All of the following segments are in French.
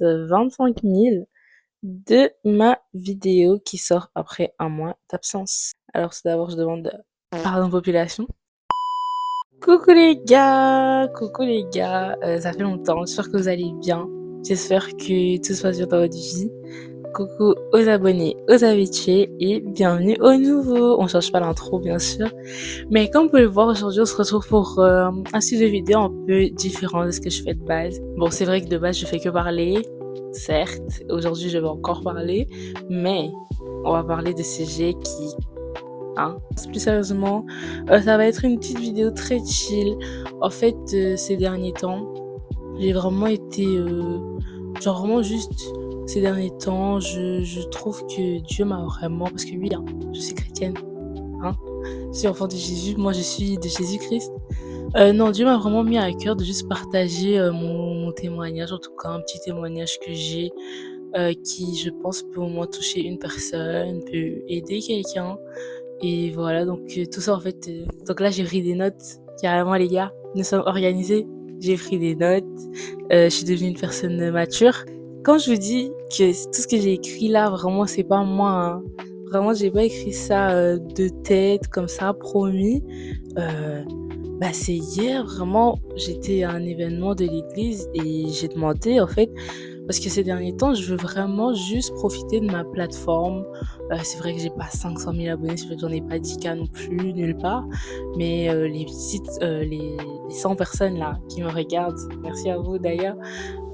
base 25 000 de ma vidéo qui sort après un mois d'absence. Alors tout d'abord, je demande pardon population. Coucou les gars, ça fait longtemps, j'espère que vous allez bien, j'espère que tout se passe bien dans votre vie. Coucou aux abonnés, aux habitués et bienvenue aux nouveaux. On change pas l'intro bien sûr, mais comme vous pouvez le voir aujourd'hui on se retrouve pour un sujet vidéo un peu différent de ce que je fais de base. Bon, c'est vrai que de base je fais que parler, certes, aujourd'hui je vais encore parler, mais on va parler de sujets qui... Plus sérieusement, ça va être une petite vidéo très chill. En fait, ces derniers temps, j'ai vraiment été... genre vraiment juste ces derniers temps, je trouve que Dieu m'a vraiment... Parce que oui, je suis chrétienne. Je suis enfant de Jésus, moi je suis de Jésus-Christ. Non, Dieu m'a vraiment mis à cœur de juste partager mon témoignage, en tout cas un petit témoignage que j'ai, qui je pense peut au moins toucher une personne, peut aider quelqu'un. Et voilà, donc tout ça en fait. Donc là j'ai pris des notes, carrément les gars, nous sommes organisés. J'ai pris des notes, je suis devenue une personne mature. Quand je vous dis que tout ce que j'ai écrit là, vraiment c'est pas moi, vraiment j'ai pas écrit ça de tête comme ça, promis. C'est hier vraiment, j'étais à un événement de l'église et j'ai demandé en fait, parce que ces derniers temps, je veux vraiment juste profiter de ma plateforme. C'est vrai que j'ai pas 500 000 abonnés, c'est vrai que j'en ai pas 10K non plus, nulle part. Mais les 100 personnes là qui me regardent, merci à vous d'ailleurs,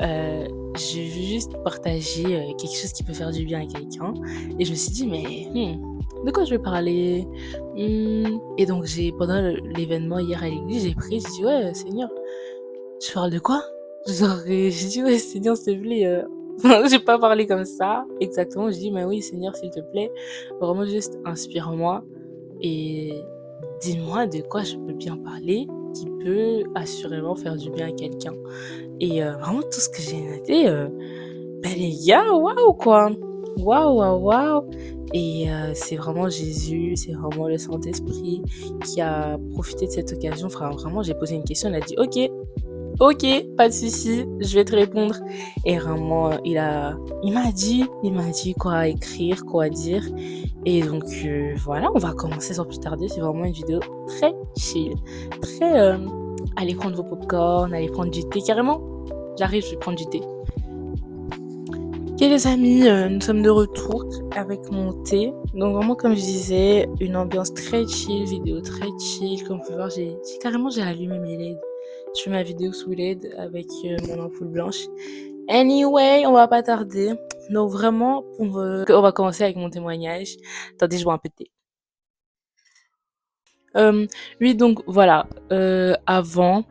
je veux juste partager quelque chose qui peut faire du bien à quelqu'un. Et je me suis dit, mais de quoi je vais parler? Et donc pendant l'événement hier à l'église, j'ai dit, ouais, Seigneur, tu parles de quoi? Genre, j'ai dit, ouais, Seigneur, s'il te plaît, j'ai pas parlé comme ça, exactement. J'ai dit, mais oui, Seigneur, s'il te plaît, vraiment juste inspire-moi et dis-moi de quoi je peux bien parler qui peut assurément faire du bien à quelqu'un. Et vraiment, tout ce que j'ai noté, les gars, waouh, quoi! Waouh, waouh, waouh! Et c'est vraiment Jésus, c'est vraiment le Saint-Esprit qui a profité de cette occasion. Enfin, vraiment, j'ai posé une question, il a dit, ok, pas de souci, je vais te répondre. Et vraiment, il m'a dit quoi écrire, quoi dire. Et donc, voilà, on va commencer sans plus tarder. C'est vraiment une vidéo très chill. Très, allez prendre vos popcorn, allez prendre du thé. Carrément, j'arrive, je vais prendre du thé. Ok les amis, nous sommes de retour avec mon thé. Donc vraiment comme je disais, une ambiance très chill, vidéo très chill. Comme vous pouvez voir, j'ai allumé mes LED. Je fais ma vidéo sous LED avec mon ampoule blanche. Anyway, on va pas tarder. Donc vraiment, on va commencer avec mon témoignage. Attendez, je bois un peu de thé. Oui, donc voilà. Avant,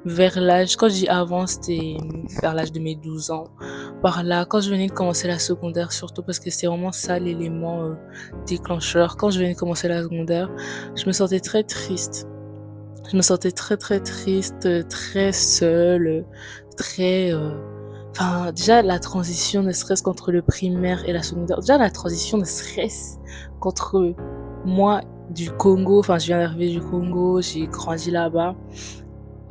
vers l'âge, quand je dis avant, c'était vers l'âge de mes 12 ans. Par là, quand je venais de commencer la secondaire, surtout parce que c'est vraiment ça l'élément déclencheur. Quand je venais de commencer la secondaire, je me sentais très triste. Je me sentais très très triste, très seule, très... Enfin, déjà la transition, ne serait-ce qu'entre le primaire et la secondaire. Déjà la transition, ne serait-ce qu'entre moi du Congo. Enfin, je viens d'arriver du Congo, j'ai grandi là-bas.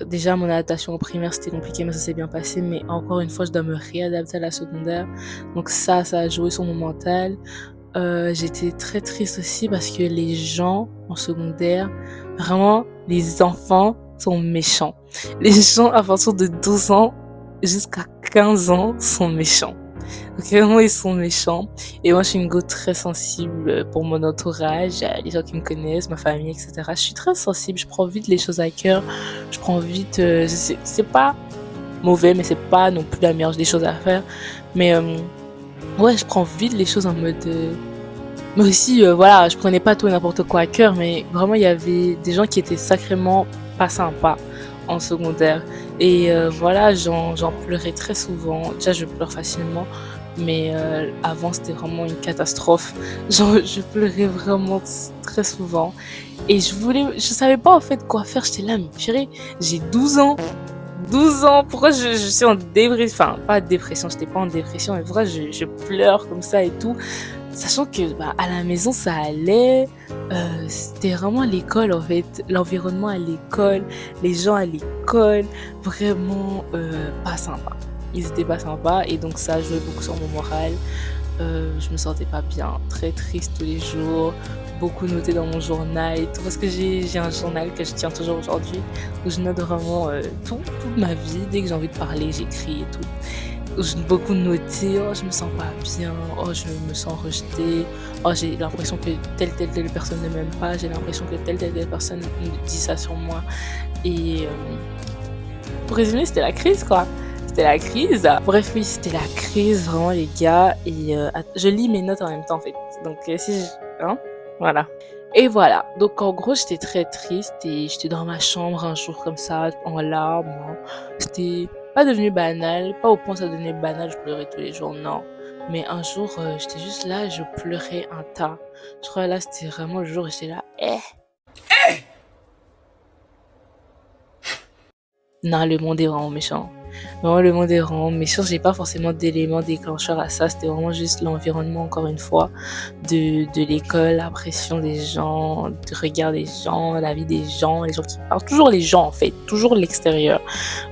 Déjà, mon adaptation au primaire, c'était compliqué, mais ça s'est bien passé. Mais encore une fois, je dois me réadapter à la secondaire. Donc ça a joué sur mon mental. J'étais très triste aussi parce que les gens en secondaire, vraiment, les enfants sont méchants. Les gens à partir de 12 ans jusqu'à 15 ans sont méchants. Donc vraiment, ils sont méchants. Et moi, je suis une go très sensible pour mon entourage, les gens qui me connaissent, ma famille, etc. Je suis très sensible, je prends vite les choses à cœur. Je prends vite... c'est pas mauvais, mais c'est pas non plus la meilleure des choses à faire. Mais ouais, je prends vite les choses en mode... Mais aussi, voilà, je prenais pas tout et n'importe quoi à cœur, mais vraiment, il y avait des gens qui étaient sacrément pas sympas en secondaire. Et voilà, j'en pleurais très souvent. Déjà, je pleure facilement, mais avant, c'était vraiment une catastrophe. Genre, je pleurais vraiment très souvent. Et je savais pas en fait quoi faire. J'étais là, mais purée, j'ai 12 ans. 12 ans, pourquoi je suis en dépression, enfin pas dépression, j'étais pas en dépression, mais pourquoi je pleure comme ça et tout, sachant que à la maison ça allait, c'était vraiment l'école en fait, l'environnement à l'école, les gens à l'école, vraiment pas sympa. ils étaient pas sympas et donc ça jouait beaucoup sur mon moral. Je me sentais pas bien, très triste tous les jours, beaucoup noté dans mon journal et tout parce que j'ai un journal que je tiens toujours aujourd'hui où je note vraiment, toute ma vie. Dès que j'ai envie de parler, j'écris et tout. Où j'ai beaucoup noté: «Oh, je me sens pas bien. Oh, je me sens rejetée. Oh, j'ai l'impression que telle personne ne m'aime pas. J'ai l'impression que telle personne me dit ça sur moi» et pour résumer, c'était la crise, quoi. C'était la crise. Bref, oui, c'était la crise, vraiment, les gars. Et je lis mes notes en même temps, en fait. Donc, si je... Hein? Voilà. Et voilà. Donc, en gros, j'étais très triste et j'étais dans ma chambre un jour comme ça, en larmes, hein. C'était pas devenu banal, pas au point où ça devenait banal, je pleurais tous les jours, non. Mais un jour, j'étais juste là, je pleurais un tas. Je crois là, c'était vraiment le jour où j'étais là, eh. Non, le monde est vraiment méchant. Vraiment, le monde est vraiment méchant. J'ai pas forcément d'éléments déclencheurs à ça. C'était vraiment juste l'environnement, encore une fois, de l'école, la pression des gens, le regard des gens, la vie des gens, les gens qui parlent. Toujours les gens, en fait. Toujours l'extérieur.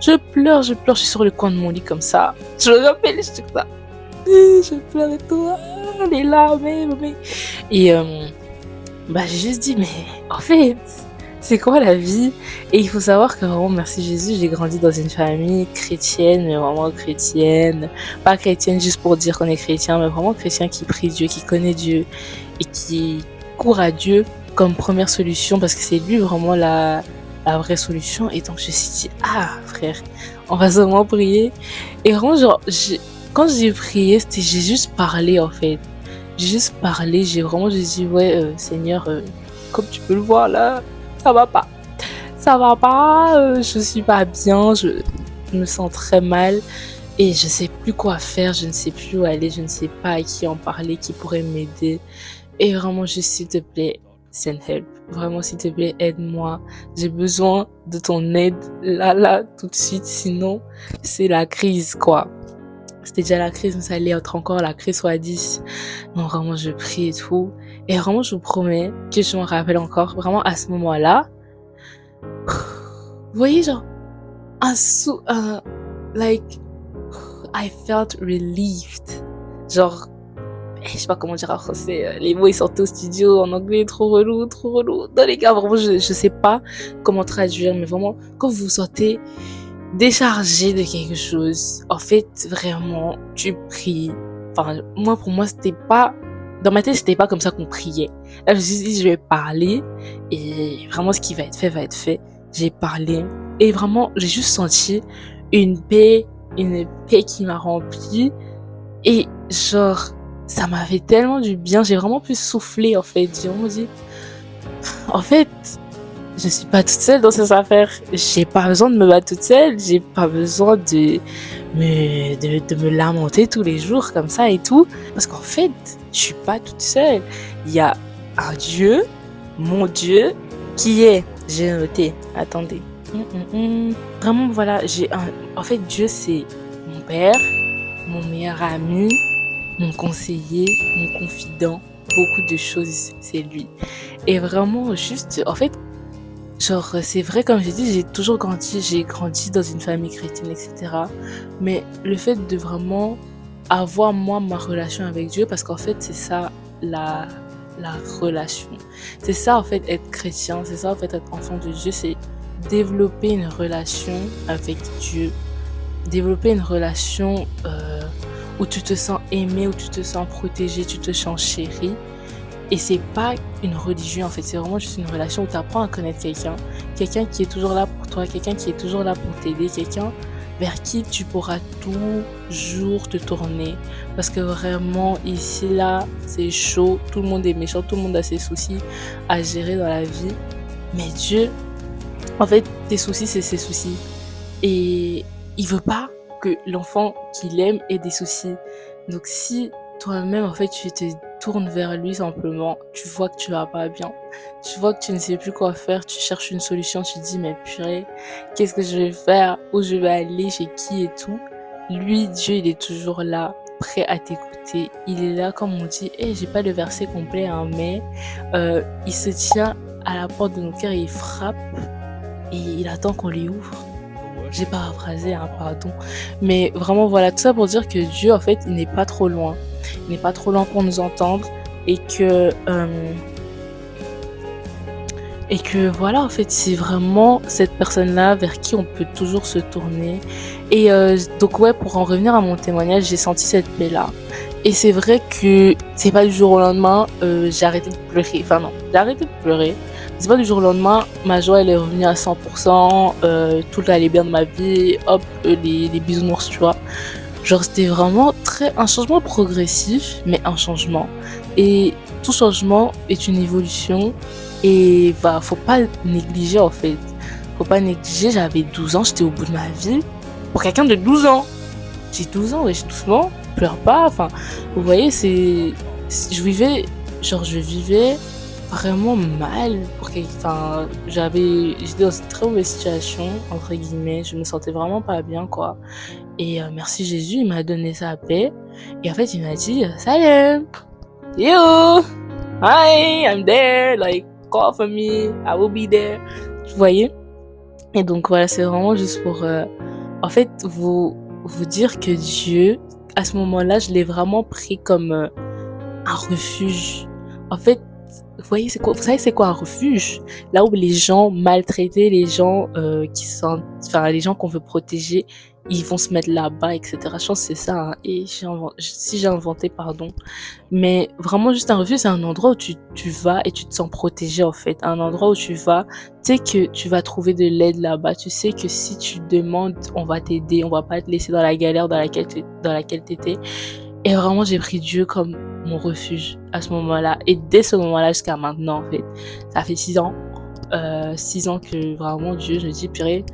Je pleure, je suis sur le coin de mon lit comme ça. Je me rappelle, je comme ça. Je pleure et tout. Ah, les larmes, mais. Et j'ai juste dit, mais en fait, c'est quoi la vie? Et il faut savoir que vraiment, merci Jésus, j'ai grandi dans une famille chrétienne, mais vraiment chrétienne. Pas chrétienne juste pour dire qu'on est chrétien, mais vraiment chrétien qui prie Dieu, qui connaît Dieu et qui court à Dieu comme première solution parce que c'est lui vraiment la vraie solution. Et donc je me suis dit, ah frère, on va seulement prier. Et vraiment, genre, quand j'ai prié, j'ai juste parlé en fait. J'ai juste parlé, j'ai vraiment juste dit, ouais, Seigneur, comme tu peux le voir là, ça va pas. Ça va pas, je suis pas bien, je me sens très mal et je sais plus quoi faire, je ne sais plus où aller, je ne sais pas à qui en parler, qui pourrait m'aider. Et vraiment, juste s'il te plaît, send help. Vraiment, s'il te plaît, aide-moi. J'ai besoin de ton aide là, tout de suite, sinon c'est la crise, quoi. C'était déjà la crise, mais ça allait être encore la crise fois 10. Non, vraiment, je prie et tout. Et vraiment, je vous promets que je m'en rappelle encore, vraiment à ce moment-là. Vous voyez, genre, like, I felt relieved. Genre, je sais pas comment dire en français, les mots ils sortent au studio, en anglais, trop relou, trop relou. Non les gars, vraiment, je sais pas comment traduire, mais vraiment, quand vous vous sentez déchargé de quelque chose, en fait, vraiment, tu pries. Enfin, moi, pour moi, c'était pas... Dans ma tête, c'était pas comme ça qu'on priait. Là, je me suis dit, je vais parler, et vraiment, ce qui va être fait, va être fait. J'ai parlé, et vraiment, j'ai juste senti une paix qui m'a remplie, et genre, ça m'a fait tellement du bien, j'ai vraiment pu souffler, en fait. J'ai vraiment dit, en fait, je suis pas toute seule dans ces affaires. J'ai pas besoin de me battre toute seule. J'ai pas besoin de me lamenter tous les jours comme ça et tout. Parce qu'en fait, je suis pas toute seule. Il y a un Dieu, mon Dieu, qui est, j'ai noté, attendez. Vraiment, voilà, en fait, Dieu, c'est mon père, mon meilleur ami, mon conseiller, mon confident. Beaucoup de choses, c'est lui. Et vraiment, juste, en fait, genre, c'est vrai, comme j'ai dit, j'ai grandi dans une famille chrétienne, etc. Mais le fait de vraiment avoir, moi, ma relation avec Dieu, parce qu'en fait, c'est ça, la relation. C'est ça, en fait, être chrétien, c'est ça, en fait, être enfant de Dieu, c'est développer une relation avec Dieu. Développer une relation où tu te sens aimé, où tu te sens protégé, tu te sens chéri. Et c'est pas une religion en fait, c'est vraiment juste une relation où tu apprends à connaître quelqu'un qui est toujours là pour toi, quelqu'un qui est toujours là pour t'aider, quelqu'un vers qui tu pourras toujours te tourner. Parce que vraiment, ici, là, c'est chaud, tout le monde est méchant, tout le monde a ses soucis à gérer dans la vie. Mais Dieu, en fait, tes soucis, c'est ses soucis. Et il veut pas que l'enfant qu'il aime ait des soucis. Donc si toi-même, en fait, tu te tournes vers lui simplement, tu vois que tu vas pas bien, tu vois que tu ne sais plus quoi faire, tu cherches une solution, tu te dis mais purée, qu'est-ce que je vais faire, où je vais aller, chez qui et tout. Lui, Dieu, il est toujours là, prêt à t'écouter. Il est là, comme on dit, j'ai pas le verset complet, hein, mais il se tient à la porte de nos cœurs et il frappe et il attend qu'on lui ouvre. j'ai paraphrasé, hein, pardon. Mais vraiment, voilà, tout ça pour dire que Dieu, en fait, il n'est pas trop loin. Il n'est pas trop loin pour nous entendre et que voilà, en fait, c'est vraiment cette personne-là vers qui on peut toujours se tourner. Et donc ouais, pour en revenir à mon témoignage, j'ai senti cette paix-là. Et c'est vrai que c'est pas du jour au lendemain, j'ai arrêté de pleurer. Enfin non, j'ai arrêté de pleurer. C'est pas du jour au lendemain, ma joie elle est revenue à 100%, tout allait bien dans ma vie, hop, les bisounours, tu vois. Genre c'était vraiment un changement progressif, mais un changement. Et tout changement est une évolution et bah faut pas négliger en fait. Faut pas négliger, j'avais 12 ans, j'étais au bout de ma vie. Pour quelqu'un de 12 ans. J'ai 12 ans, wesh, doucement, pleure pas. Enfin, vous voyez, je vivais vraiment mal enfin, j'étais dans une très mauvaise situation, entre guillemets. Je me sentais vraiment pas bien, quoi. Et merci Jésus, il m'a donné sa paix. Et en fait, il m'a dit, salut, yo, hi, I'm there, like, call for me, I will be there. Vous voyez? Et donc voilà, c'est vraiment juste pour, en fait, vous dire que Dieu, à ce moment-là, je l'ai vraiment pris comme un refuge. En fait, vous voyez, vous savez, c'est quoi un refuge? Là où les gens maltraités, les gens les gens qu'on veut protéger, ils vont se mettre là-bas, etc. Je pense que c'est ça, hein. Et si j'ai inventé, pardon. Mais vraiment, juste un refuge, c'est un endroit où tu vas et tu te sens protégé, en fait. Un endroit où tu vas, tu sais que tu vas trouver de l'aide là-bas. Tu sais que si tu demandes, on va t'aider, on va pas te laisser dans la galère dans laquelle t'étais. Et vraiment, j'ai pris Dieu comme mon refuge à ce moment-là. Et dès ce moment-là jusqu'à maintenant, en fait. Ça fait 6 ans. 6 ans que vraiment Dieu, je me dis, purée,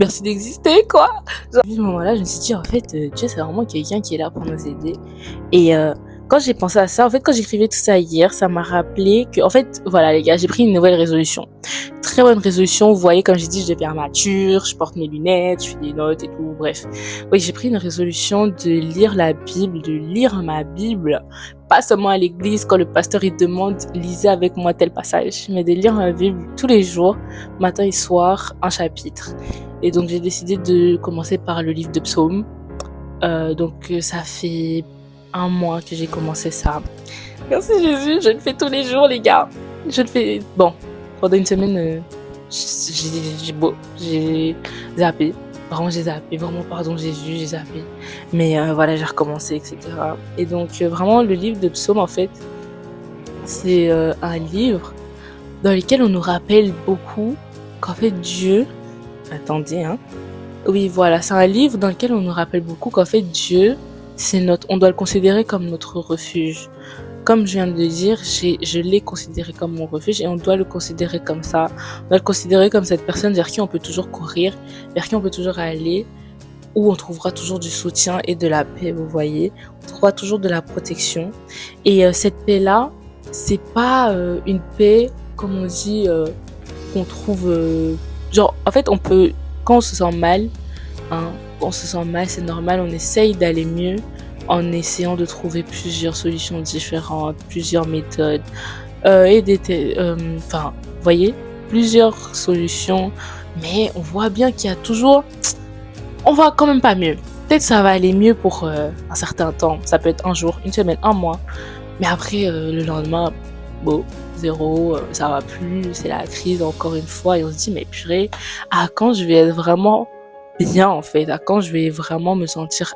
merci d'exister, quoi. Genre, à ce moment-là, je me suis dit, en fait, Dieu, c'est vraiment quelqu'un qui est là pour nous aider. Et quand j'ai pensé à ça, en fait, quand j'écrivais tout ça hier, ça m'a rappelé que, en fait, voilà, les gars, j'ai pris une nouvelle résolution. Très bonne résolution. Vous voyez, comme j'ai dit, je deviens mature, je porte mes lunettes, je fais des notes et tout, bref. Oui, j'ai pris une résolution de lire la Bible, de lire ma Bible. Pas seulement à l'église, quand le pasteur il demande, lisez avec moi tel passage, mais de lire ma Bible tous les jours, matin et soir, un chapitre. Et donc, j'ai décidé de commencer par le livre de Psaumes. Donc, ça fait 1 mois que j'ai commencé ça. Merci Jésus, je le fais tous les jours, les gars. Je le fais, bon, pendant une semaine, j'ai zappé. Vraiment, j'ai zappé. Vraiment, pardon Jésus, j'ai zappé. Mais voilà, j'ai recommencé, etc. Et donc, vraiment, le livre de Psaumes, en fait, c'est un livre dans lequel on nous rappelle beaucoup qu'en fait, Dieu... Attendez, hein. Oui, voilà, c'est un livre dans lequel on nous rappelle beaucoup qu'en fait, Dieu, on doit le considérer comme notre refuge. Comme je viens de le dire, je l'ai considéré comme mon refuge et on doit le considérer comme ça. On doit le considérer comme cette personne vers qui on peut toujours courir, vers qui on peut toujours aller, où on trouvera toujours du soutien et de la paix, vous voyez. On trouvera toujours de la protection. Et cette paix-là, c'est pas une paix, comme on dit, qu'on trouve... genre, en fait, quand on se sent mal, hein, quand on se sent mal, c'est normal, on essaye d'aller mieux en essayant de trouver plusieurs solutions différentes, plusieurs méthodes, vous voyez, plusieurs solutions, mais on voit bien qu'il y a toujours, on va quand même pas mieux. Peut-être ça va aller mieux pour un certain temps, ça peut être un jour, une semaine, un mois, mais après le lendemain, bon, zéro, ça va plus, c'est la crise encore une fois, et on se dit mais purée, à quand je vais être vraiment bien en fait, à quand je vais vraiment me sentir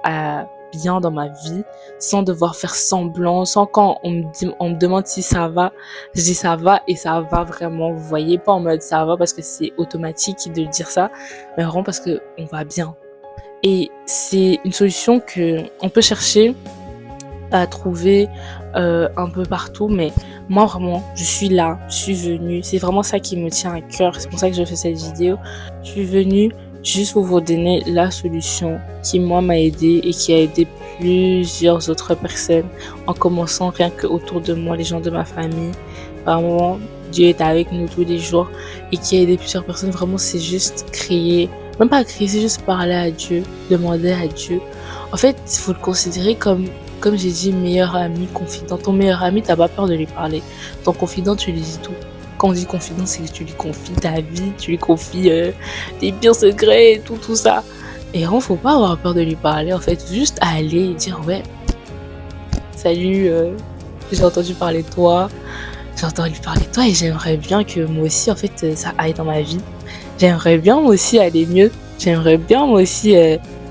bien dans ma vie, sans devoir faire semblant, sans quand on me demande si ça va, je dis ça va et ça va vraiment, vous voyez, pas en mode ça va parce que c'est automatique de dire ça, mais vraiment parce que on va bien. Et c'est une solution que on peut chercher à trouver un peu partout, mais moi vraiment, je suis là, je suis venue, c'est vraiment ça qui me tient à cœur, c'est pour ça que je fais cette vidéo, je suis venue juste pour vous donner la solution qui moi m'a aidé et qui a aidé plusieurs autres personnes, en commençant rien que autour de moi, les gens de ma famille. Vraiment, Dieu est avec nous tous les jours et qui a aidé plusieurs personnes. Vraiment, c'est juste crier, même pas crier, c'est juste parler à Dieu, demander à Dieu. En fait, il faut le considérer comme j'ai dit, meilleur ami, confident. Ton meilleur ami, t'as pas peur de lui parler. Ton confident, tu lui dis tout. quand on dit confidence, c'est que tu lui confies ta vie, tu lui confies tes pires secrets, et tout ça. Et vraiment, faut pas avoir peur de lui parler, en fait. Juste aller et dire, ouais, salut, j'ai entendu parler de toi, j'ai entendu parler de toi et j'aimerais bien que moi aussi, en fait, ça aille dans ma vie. J'aimerais bien moi aussi aller mieux. J'aimerais bien moi aussi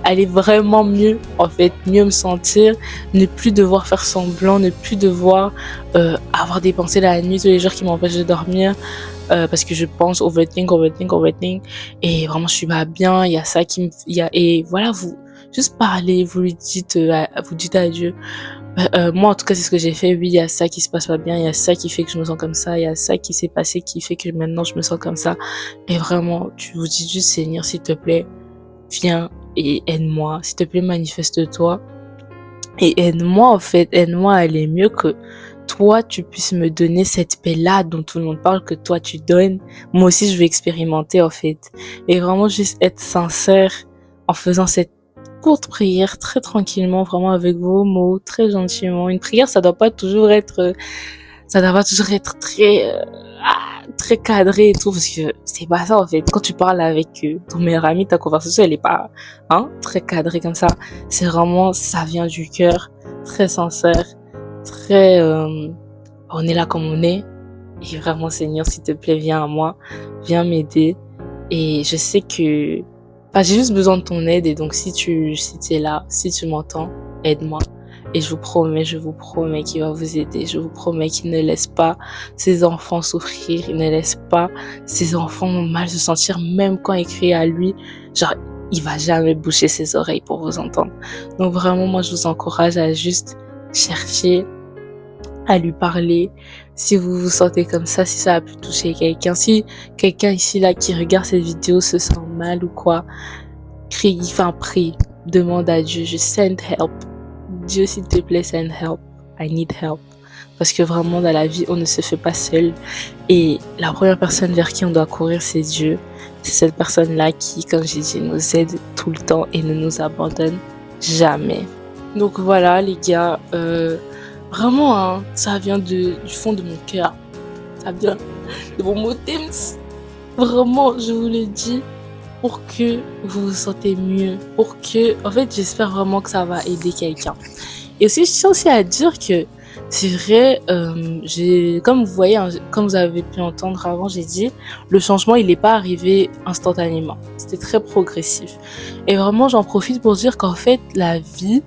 aller vraiment mieux, en fait, mieux me sentir, ne plus devoir faire semblant, ne plus devoir avoir des pensées la nuit tous les jours qui m'empêchent de dormir parce que je pense overthink et vraiment je suis pas bien. Il y a ça qui me, il y a et voilà vous juste parler, vous dites à Dieu. Moi, en tout cas, c'est ce que j'ai fait. Oui, il y a ça qui se passe pas bien, il y a ça qui fait que je me sens comme ça, il y a ça qui s'est passé qui fait que maintenant je me sens comme ça. Et vraiment, tu vous dis juste, Seigneur, s'il te plaît, viens et aide-moi. S'il te plaît, manifeste-toi. Et aide-moi, en fait, aide-moi à aller mieux que toi, tu puisses me donner cette paix-là dont tout le monde parle, que toi, tu donnes. Moi aussi, je vais expérimenter, en fait. Et vraiment, juste être sincère en faisant cette courte prière, très tranquillement, vraiment avec vos mots, très gentiment. Une prière, ça doit pas toujours être très cadré et tout, parce que c'est pas ça, en fait. Quand tu parles avec ton meilleur ami, ta conversation, elle est pas, très cadrée comme ça. C'est vraiment, ça vient du cœur, très sincère, très, on est là comme on est. Et vraiment, Seigneur, s'il te plaît, viens à moi, viens m'aider. Et je sais que, j'ai juste besoin de ton aide. Et donc, si tu es là, si tu m'entends, aide-moi. Et je vous promets qu'il va vous aider. Je vous promets qu'il ne laisse pas ses enfants souffrir. Il ne laisse pas ses enfants mal se sentir, même quand il crie à lui. Genre, il va jamais boucher ses oreilles pour vous entendre. Donc vraiment, moi, je vous encourage à juste chercher à lui parler. Si vous vous sentez comme ça, si ça a pu toucher quelqu'un, si quelqu'un ici là qui regarde cette vidéo se sent mal ou quoi, prie, demande à Dieu, je send help. Dieu, s'il te plaît, send help. I need help. Parce que vraiment, dans la vie, on ne se fait pas seul. Et la première personne vers qui on doit courir, c'est Dieu. C'est cette personne-là qui, comme j'ai dit, nous aide tout le temps et ne nous abandonne jamais. Donc voilà, les gars, vraiment, ça vient du fond de mon cœur. Ça vient de mon motims. Vraiment, je vous le dis, pour que vous vous sentez mieux. En fait, j'espère vraiment que ça va aider quelqu'un. Et aussi, je tiens aussi à dire que c'est vrai, comme vous voyez, comme vous avez pu entendre avant, j'ai dit, le changement, il n'est pas arrivé instantanément. C'était très progressif. Et vraiment, j'en profite pour dire qu'en fait, la vie,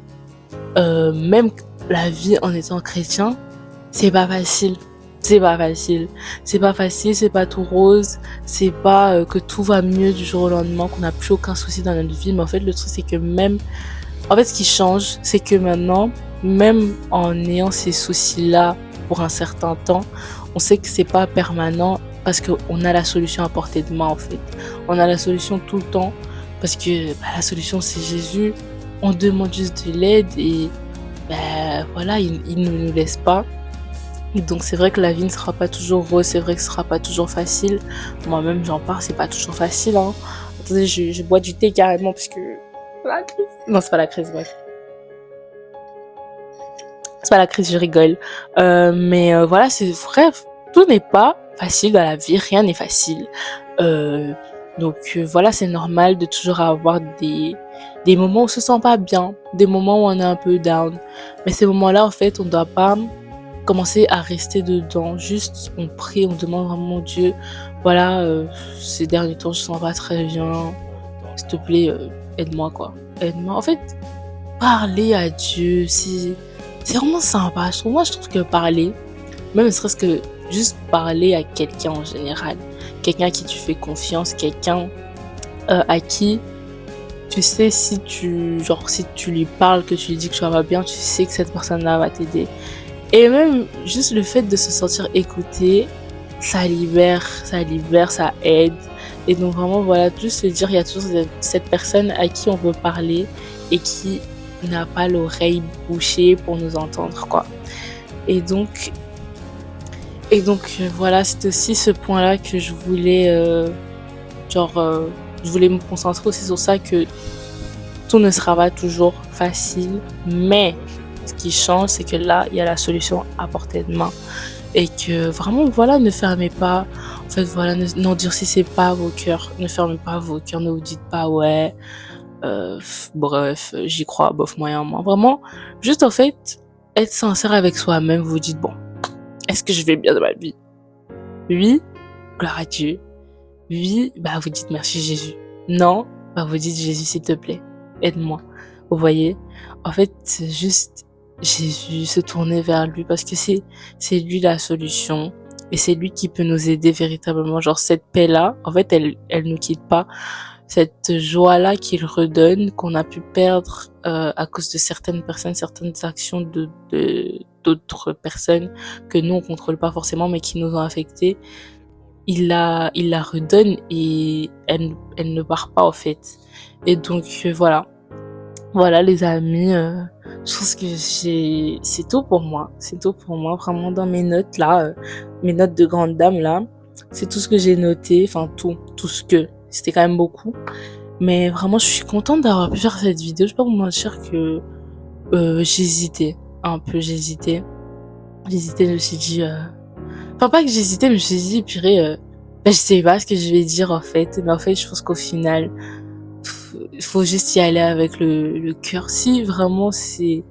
même la vie en étant chrétien, c'est pas facile. C'est pas facile, c'est pas tout rose, c'est pas que tout va mieux du jour au lendemain, qu'on n'a plus aucun souci dans notre vie. Mais en fait, le truc, c'est que ce qui change, c'est que maintenant, même en ayant ces soucis-là pour un certain temps, on sait que c'est pas permanent parce qu'on a la solution à portée de main, en fait. On a la solution tout le temps parce que la solution, c'est Jésus. On demande juste de l'aide et voilà, il ne nous laisse pas. Et donc c'est vrai que la vie ne sera pas toujours rose, c'est vrai que ce sera pas toujours facile. Moi-même j'en parle, c'est pas toujours facile. Attendez, je bois du thé carrément parce que la crise. Non, c'est pas la crise, bref. C'est pas la crise, je rigole. Mais voilà, c'est vrai, tout n'est pas facile dans la vie, rien n'est facile. Donc voilà, c'est normal de toujours avoir des moments où on se sent pas bien, des moments où on est un peu down. Mais ces moments-là, en fait, on doit pas commencer à rester dedans. Juste, on prie, on demande vraiment Dieu, voilà, ces derniers temps, je sens pas très bien. S'il te plaît, aide-moi, quoi. Aide-moi. En fait, parler à Dieu, c'est vraiment sympa. Moi, je trouve que parler, même ne serait-ce que juste parler à quelqu'un en général, quelqu'un à qui tu fais confiance, quelqu'un à qui tu sais si tu lui parles, que tu lui dis que tu vas pas bien, tu sais que cette personne-là va t'aider. Et même juste le fait de se sentir écouté, ça libère, ça aide. Et donc vraiment voilà, juste se dire, il y a toujours cette personne à qui on veut parler et qui n'a pas l'oreille bouchée pour nous entendre, quoi. Et donc voilà, c'est aussi ce point-là que je voulais je voulais me concentrer aussi sur ça, que tout ne sera pas toujours facile, mais ce qui change, c'est que là, il y a la solution à portée de main. et que vraiment, voilà, ne fermez pas, en fait, voilà, n'endurcissez pas vos cœurs, ne fermez pas vos cœurs, ne vous dites pas, ouais, bref, j'y crois, bof, moyen, moi. Vraiment, juste, en fait, être sincère avec soi-même, vous dites, bon, est-ce que je vais bien dans ma vie? Oui, gloire à Dieu. Oui, bah, vous dites merci Jésus. Non, bah, vous dites Jésus, s'il te plaît, aide-moi. Vous voyez? En fait, c'est juste Jésus, se tourner vers lui parce que c'est lui la solution et c'est lui qui peut nous aider véritablement. Genre, cette paix-là, en fait, elle nous quitte pas. Cette joie-là qu'il redonne, qu'on a pu perdre, à cause de certaines personnes, certaines actions d'autres personnes que nous, on contrôle pas forcément, mais qui nous ont affectés. Il la redonne et elle ne part pas, en fait. Et donc, voilà. Voilà, les amis, je pense que c'est tout pour moi. C'est tout pour moi, vraiment, dans mes notes, là, mes notes de grande dame, là. C'est tout ce que j'ai noté, enfin, tout ce que, c'était quand même beaucoup. Mais vraiment, je suis contente d'avoir pu faire cette vidéo. Je vais pas vous mentir que, j'hésitais, un peu, j'hésitais. J'hésitais, je me suis dit, enfin, pas que j'hésitais, mais je me suis dit, purée, bah, je sais pas ce que je vais dire, en fait. Mais en fait, je pense qu'au final, il faut juste y aller avec le cœur. Si vraiment c'est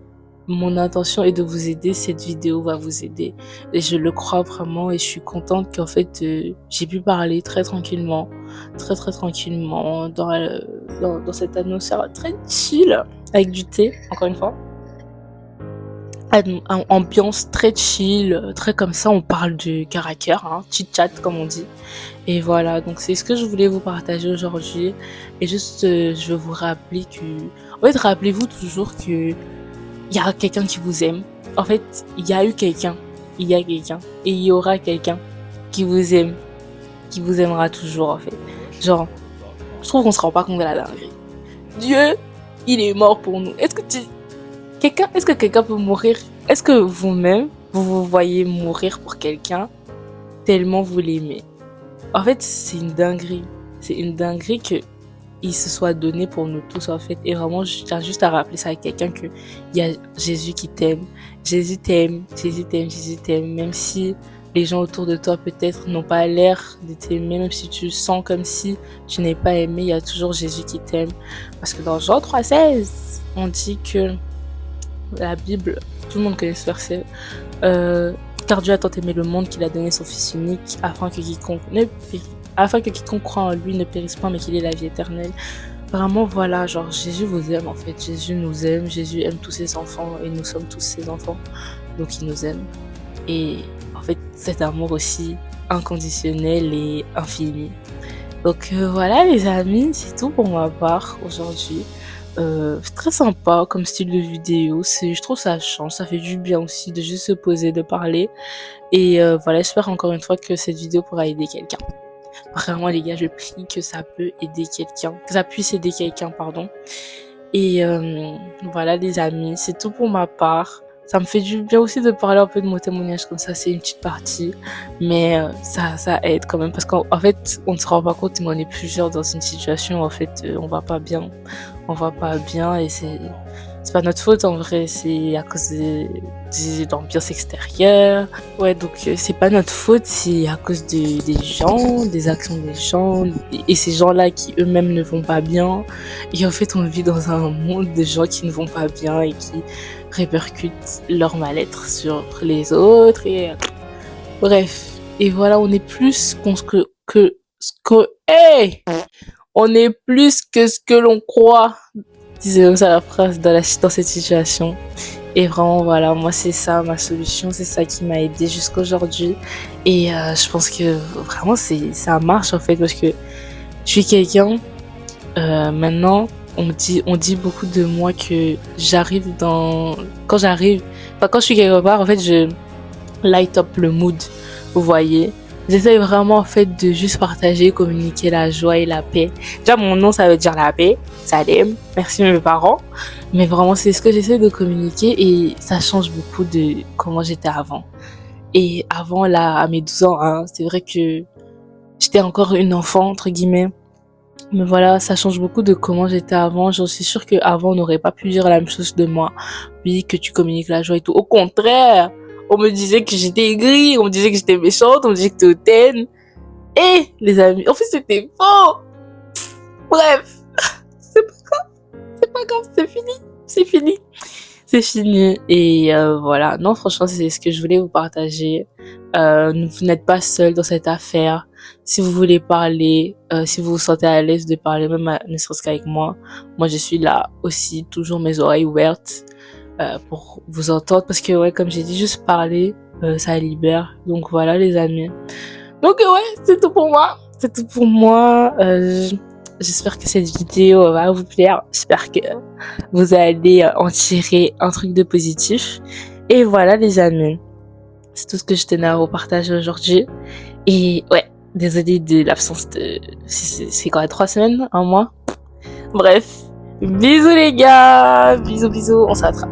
mon intention est de vous aider, cette vidéo va vous aider. Et je le crois vraiment et je suis contente qu'en fait, j'ai pu parler très tranquillement, très très tranquillement dans cette atmosphère très chill avec du thé, encore une fois. Ambiance très chill, très comme ça, on parle de cœur à cœur, hein, chit-chat comme on dit. Et voilà, donc c'est ce que je voulais vous partager aujourd'hui. Et juste, je veux vous rappeler que, en fait, rappelez-vous toujours que il y a quelqu'un qui vous aime. En fait, il y a eu quelqu'un, il y a quelqu'un, et il y aura quelqu'un qui vous aime, qui vous aimera toujours, en fait. Genre, je trouve qu'on se rend pas compte de la dinguerie. Dieu, il est mort pour nous. Est-ce que quelqu'un peut mourir? Est-ce que vous-même, vous vous voyez mourir pour quelqu'un tellement vous l'aimez? En fait, c'est une dinguerie. C'est une dinguerie que il se soit donné pour nous tous, en fait. Et vraiment, je tiens juste à rappeler ça à quelqu'un que il y a Jésus qui t'aime. Jésus t'aime, Jésus t'aime, Jésus t'aime. Même si les gens autour de toi, peut-être, n'ont pas l'air de t'aimer, même si tu sens comme si tu n'es pas aimé, il y a toujours Jésus qui t'aime. Parce que dans Jean 3,16, on dit que la Bible, tout le monde connaît ce verset, car Dieu a tant aimé le monde qu'il a donné son Fils unique afin que quiconque croit en lui ne périsse pas mais qu'il ait la vie éternelle. Vraiment, voilà, genre Jésus vous aime, en fait. Jésus nous aime, Jésus aime tous ses enfants et nous sommes tous ses enfants, donc il nous aime. Et en fait, cet amour aussi inconditionnel et infini. Donc voilà les amis, c'est tout pour ma part aujourd'hui. Très sympa comme style de vidéo, je trouve ça change, ça fait du bien aussi de juste se poser, de parler. Et voilà, j'espère encore une fois que cette vidéo pourra aider quelqu'un. Vraiment les gars, je prie que ça peut aider quelqu'un, que ça puisse aider quelqu'un, pardon. Et voilà les amis, c'est tout pour ma part. Ça me fait du bien aussi de parler un peu de mon témoignage comme ça, c'est une petite partie. Mais ça aide quand même parce qu'en fait, on ne se rend pas compte, mais on est plusieurs dans une situation où en fait, on va pas bien. On va pas bien et c'est pas notre faute en vrai, c'est à cause de l'ambiance extérieure. Ouais, donc c'est pas notre faute, c'est à cause des gens, des actions des gens et ces gens-là qui eux-mêmes ne vont pas bien. Et en fait, on vit dans un monde de gens qui ne vont pas bien et qui répercutent leur mal-être sur les autres et bref. Et voilà, on est plus hey! On est plus que ce que l'on croit. Disait comme ça la phrase dans cette situation. Et vraiment, voilà, moi, c'est ça ma solution. C'est ça qui m'a aidé jusqu'aujourd'hui. Et je pense que vraiment, ça marche en fait. Parce que je suis quelqu'un, maintenant, on dit beaucoup de moi que quand je suis quelque part, en fait, je light up le mood. Vous voyez? J'essaie vraiment en fait de juste partager, communiquer la joie et la paix. Déjà mon nom ça veut dire la paix, Salem, merci mes parents. Mais vraiment c'est ce que j'essaie de communiquer et ça change beaucoup de comment j'étais avant. Et avant là, à mes 12 ans, hein, c'est vrai que j'étais encore une enfant entre guillemets. Mais voilà, ça change beaucoup de comment j'étais avant. J'en suis sûre qu'avant on n'aurait pas pu dire la même chose de moi. Oui, que tu communiques la joie et tout. On me disait que j'étais aigrie, on me disait que j'étais méchante, on me disait que j'étais hautaine. Et les amis, en fait c'était faux. Bref, c'est pas grave, c'est fini, c'est fini. C'est fini. Et voilà. Non, franchement, c'est ce que je voulais vous partager. Vous n'êtes pas seul dans cette affaire. Si vous voulez parler, si vous vous sentez à l'aise de parler, même ne serait-ce qu'avec moi, moi je suis là aussi, toujours mes oreilles ouvertes pour vous entendre. Parce que ouais, comme j'ai dit, juste parler, ça libère. Donc voilà les amis. Donc ouais, c'est tout pour moi. C'est tout pour moi. J'espère que cette vidéo va vous plaire. J'espère que vous allez en tirer un truc de positif. Et voilà les amis. C'est tout ce que je tenais à vous partager aujourd'hui. Et ouais, désolée de l'absence de... C'est quoi, 3 semaines? 1 mois? Bref. Bisous les gars. Bisous bisous. On se rattrape.